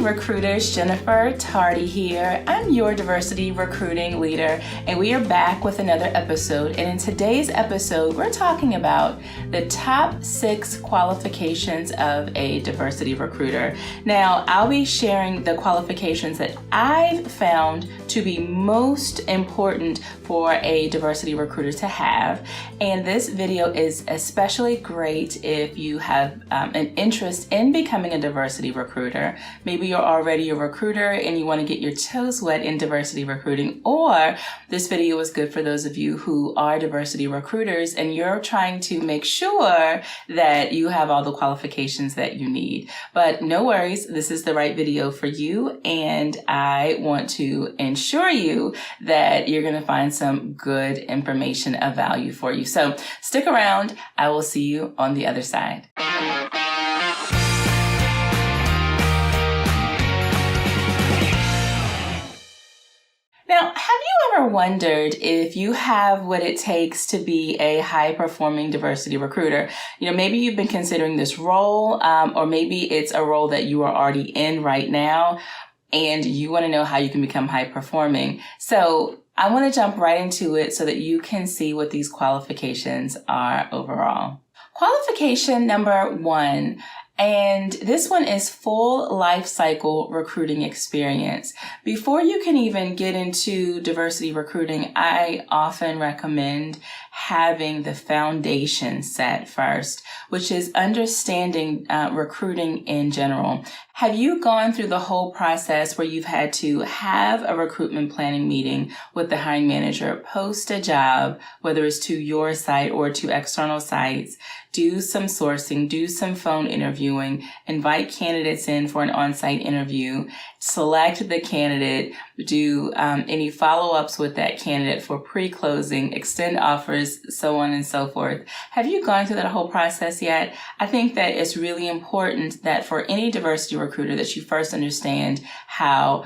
recruiters, Jennifer Tardy here. I'm your diversity recruiting leader, and we are back with another episode. And in today's episode, we're talking about the top 6 qualifications of a diversity recruiter. Now, I'll be sharing the qualifications that I've found to be most important for a diversity recruiter to have. And this video is especially great if you have an interest in becoming a diversity recruiter. Maybe you're already a recruiter and you want to get your toes wet in diversity recruiting, or this video is good for those of you who are diversity recruiters and you're trying to make sure that you have all the qualifications that you need. But no worries, this is the right video for you, and I want to ensure you that you're going to find some good information of value for you. So stick around. I will see you on the other side. Now, have you ever wondered if you have what it takes to be a high-performing diversity recruiter? You know, maybe you've been considering this role, or maybe it's a role that you are already in right now, and you want to know how you can become high-performing. So I want to jump right into it so that you can see what these qualifications are overall. Qualification number 1. And this one is full life cycle recruiting experience. Before you can even get into diversity recruiting, I often recommend having the foundation set first, which is understanding recruiting in general. Have you gone through the whole process where you've had to have a recruitment planning meeting with the hiring manager, post a job, whether it's to your site or to external sites, do some sourcing, do some phone interviewing, invite candidates in for an on-site interview, select the candidate, do any follow-ups with that candidate for pre-closing, extend offers, so on and so forth. Have you gone through that whole process yet? I think that it's really important that for any diversity recruiter that you first understand how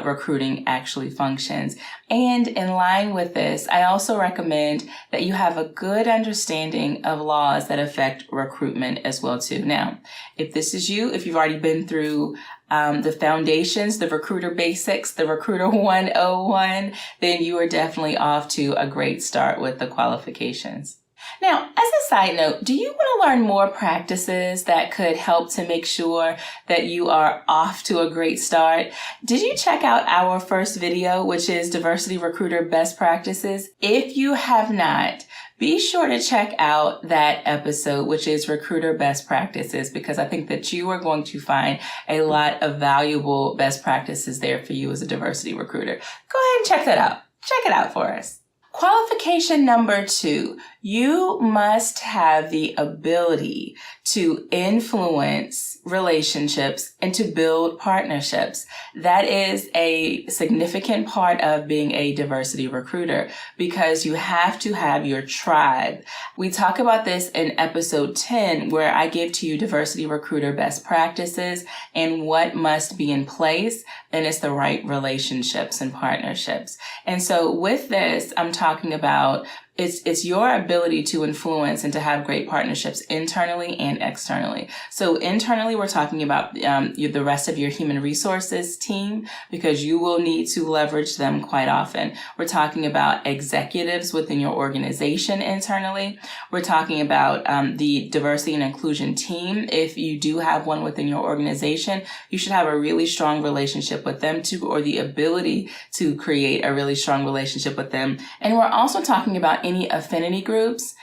recruiting actually functions. And in line with this, I also recommend that you have a good understanding of laws that affect recruitment as well too. Now, if this is you, if you've already been through the foundations, the recruiter basics, the recruiter 101, then you are definitely off to a great start with the qualifications. Now, as a side note, do you want to learn more practices that could help to make sure that you are off to a great start? Did you check out our first video, which is Diversity Recruiter Best Practices? If you have not, be sure to check out that episode, which is Recruiter Best Practices, because I think that you are going to find a lot of valuable best practices there for you as a diversity recruiter. Go ahead and check that out. Check it out for us. Qualification number 2, you must have the ability to influence relationships and to build partnerships. That is a significant part of being a diversity recruiter because you have to have your tribe. We talk about this in episode 10, where I give to you diversity recruiter best practices and what must be in place. And it's the right relationships and partnerships. And so with this, I'm talking about it's your ability to influence and to have great partnerships internally and externally. So internally, we're talking about the rest of your human resources team, because you will need to leverage them quite often. We're talking about executives within your organization internally. We're talking about the diversity and inclusion team. If you do have one within your organization, you should have a really strong relationship with them too, or the ability to create a really strong relationship with them. And we're also talking about any affinity groups,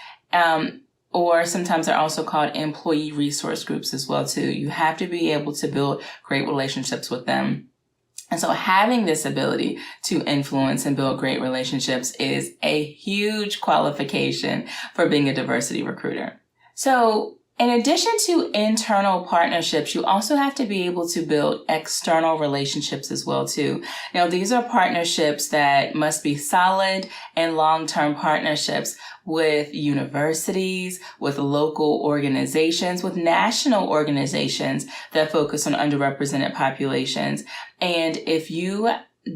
or sometimes they're also called employee resource groups as well too. You have to be able to build great relationships with them. And so having this ability to influence and build great relationships is a huge qualification for being a diversity recruiter. So in addition to internal partnerships, you also have to be able to build external relationships as well too. Now, these are partnerships that must be solid and long-term partnerships with universities, with local organizations, with national organizations that focus on underrepresented populations. And if you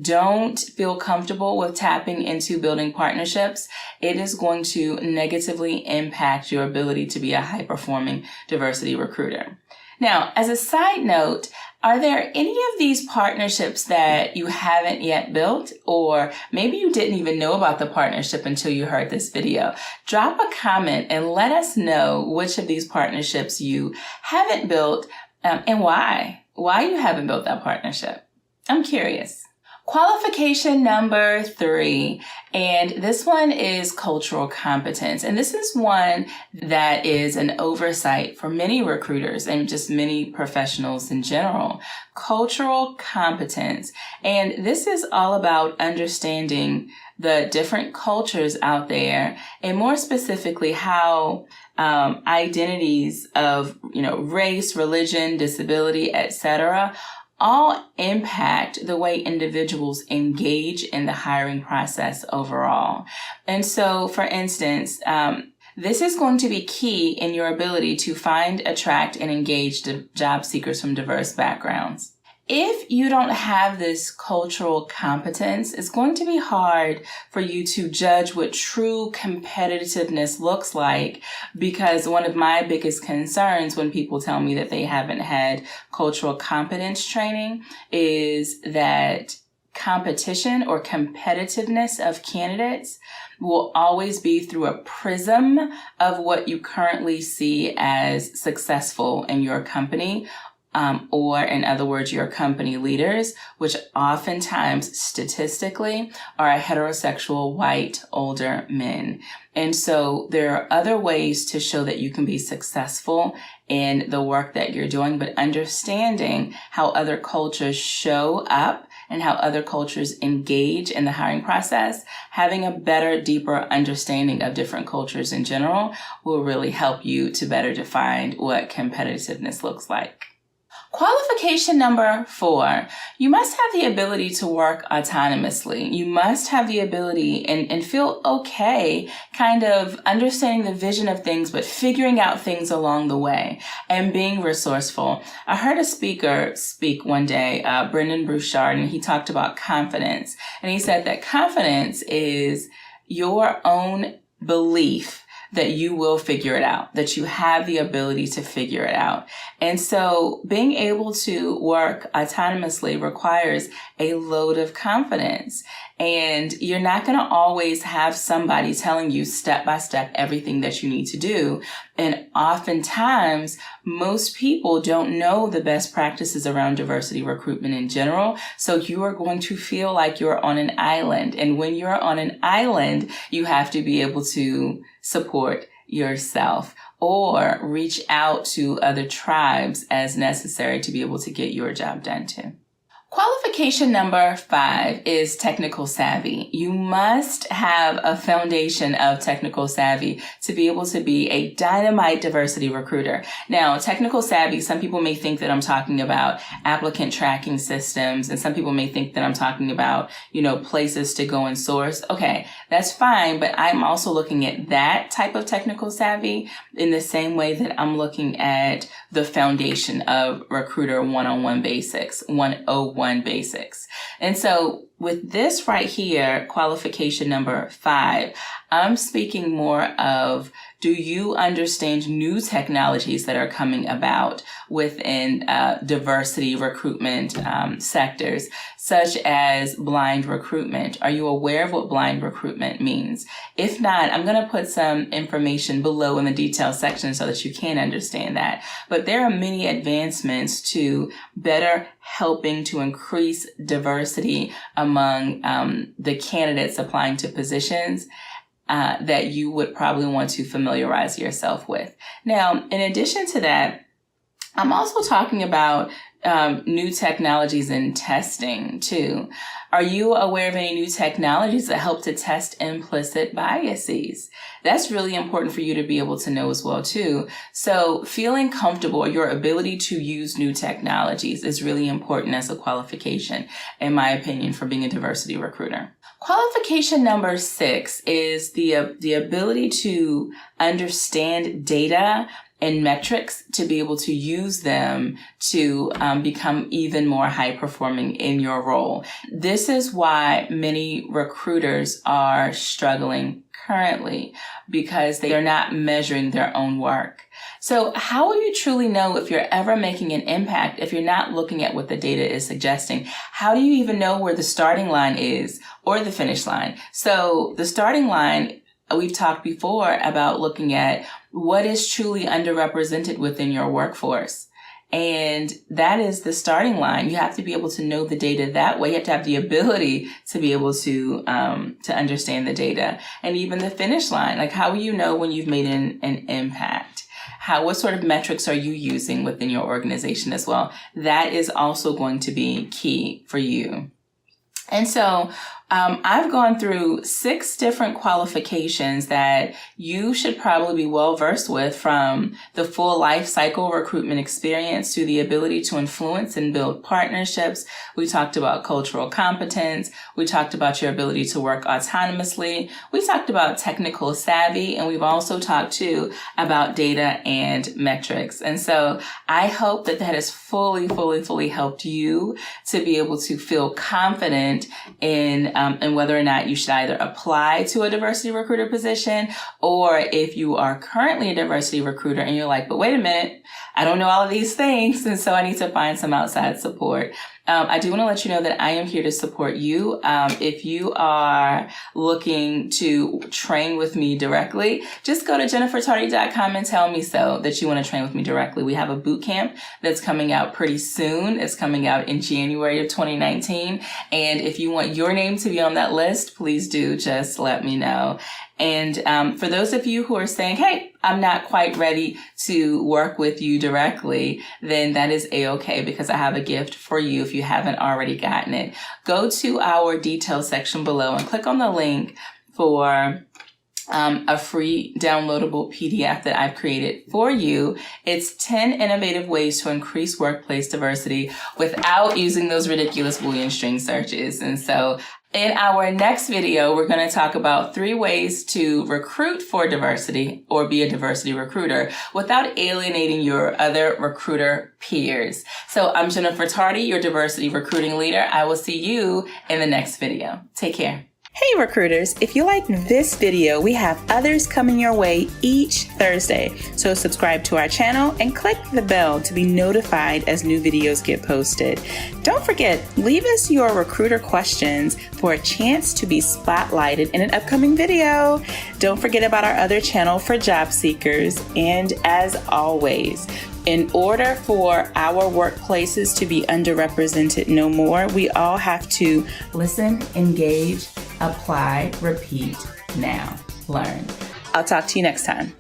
don't feel comfortable with tapping into building partnerships, it is going to negatively impact your ability to be a high-performing diversity recruiter. Now, as a side note, are there any of these partnerships that you haven't yet built, or maybe you didn't even know about the partnership until you heard this video? Drop a comment and let us know which of these partnerships you haven't built and why you haven't built that partnership. I'm curious. Qualification number 3, and this one is cultural competence. And this is one that is an oversight for many recruiters and just many professionals in general. Cultural competence. And this is all about understanding the different cultures out there, and more specifically how identities of, race, religion, disability, etc., all impact the way individuals engage in the hiring process overall. And so, for instance, this is going to be key in your ability to find, attract, and engage job seekers from diverse backgrounds. If you don't have this cultural competence, it's going to be hard for you to judge what true competitiveness looks like, because one of my biggest concerns when people tell me that they haven't had cultural competence training is that competition or competitiveness of candidates will always be through a prism of what you currently see as successful in your company. Or in other words, your company leaders, which oftentimes statistically are heterosexual, white, older men. And so there are other ways to show that you can be successful in the work that you're doing, but understanding how other cultures show up and how other cultures engage in the hiring process, having a better, deeper understanding of different cultures in general will really help you to better define what competitiveness looks like. Qualification number 4, you must have the ability to work autonomously. You must have the ability and feel okay kind of understanding the vision of things, but figuring out things along the way and being resourceful. I heard a speaker speak one day, Brendan Bouchard, and he talked about confidence. And he said that confidence is your own belief that you will figure it out, that you have the ability to figure it out. And so being able to work autonomously requires a load of confidence. And you're not going to always have somebody telling you step by step everything that you need to do. And oftentimes, most people don't know the best practices around diversity recruitment in general. So you are going to feel like you're on an island. And when you're on an island, you have to be able to support yourself or reach out to other tribes as necessary to be able to get your job done too. Qualification number 5 is technical savvy. You must have a foundation of technical savvy to be able to be a dynamite diversity recruiter. Now, technical savvy, some people may think that I'm talking about applicant tracking systems, and some people may think that I'm talking about, places to go and source. Okay, that's fine, but I'm also looking at that type of technical savvy in the same way that I'm looking at the foundation of recruiter 101 basics, 101 basics. And so with this right here, qualification number 5, I'm speaking more of, do you understand new technologies that are coming about within diversity recruitment sectors, such as blind recruitment? Are you aware of what blind recruitment means? If not, I'm going to put some information below in the details section so that you can understand that. But there are many advancements to better helping to increase diversity among the candidates applying to positions that you would probably want to familiarize yourself with. Now, in addition to that, I'm also talking about new technologies in testing too. Are you aware of any new technologies that help to test implicit biases? That's really important for you to be able to know as well too. So feeling comfortable, your ability to use new technologies is really important as a qualification, in my opinion, for being a diversity recruiter. Qualification number 6 is the ability to understand data and metrics to be able to use them to become even more high performing in your role. This is why many recruiters are struggling currently because they are not measuring their own work. So how will you truly know if you're ever making an impact if you're not looking at what the data is suggesting? How do you even know where the starting line is or the finish line? So the starting line, we've talked before about looking at what is truly underrepresented within your workforce. And that is the starting line. You have to be able to know the data that way. You have to have the ability to be able to understand the data. And even the finish line, like how will you know when you've made an impact? What sort of metrics are you using within your organization as well? That is also going to be key for you. And so I've gone through 6 different qualifications that you should probably be well versed with, from the full life cycle recruitment experience to the ability to influence and build partnerships. We talked about cultural competence. We talked about your ability to work autonomously. We talked about technical savvy, and we've also talked too about data and metrics. And so I hope that has fully helped you to be able to feel confident in whether or not you should either apply to a diversity recruiter position, or if you are currently a diversity recruiter and you're like, but wait a minute, I don't know all of these things, and so I need to find some outside support. I do want to let you know that I am here to support you. If you are looking to train with me directly, just go to jennifertardy.com and tell me so that you want to train with me directly. We have a boot camp that's coming out pretty soon. It's coming out in January of 2019. And if you want your name to be on that list, please do just let me know. And for those of you who are saying, hey, I'm not quite ready to work with you directly, then that is A-okay, because I have a gift for you if you haven't already gotten it. Go to our details section below and click on the link for a free downloadable PDF that I've created for you. It's 10 innovative ways to increase workplace diversity without using those ridiculous Boolean string searches. And so in our next video, we're going to talk about 3 ways to recruit for diversity or be a diversity recruiter without alienating your other recruiter peers. So I'm Jennifer Tardy, your diversity recruiting leader. I will see you in the next video. Take care. Hey recruiters, if you like this video, we have others coming your way each Thursday. So subscribe to our channel and click the bell to be notified as new videos get posted. Don't forget, leave us your recruiter questions for a chance to be spotlighted in an upcoming video. Don't forget about our other channel for job seekers. And as always, in order for our workplaces to be underrepresented no more, we all have to listen, engage, apply, repeat, now, learn. I'll talk to you next time.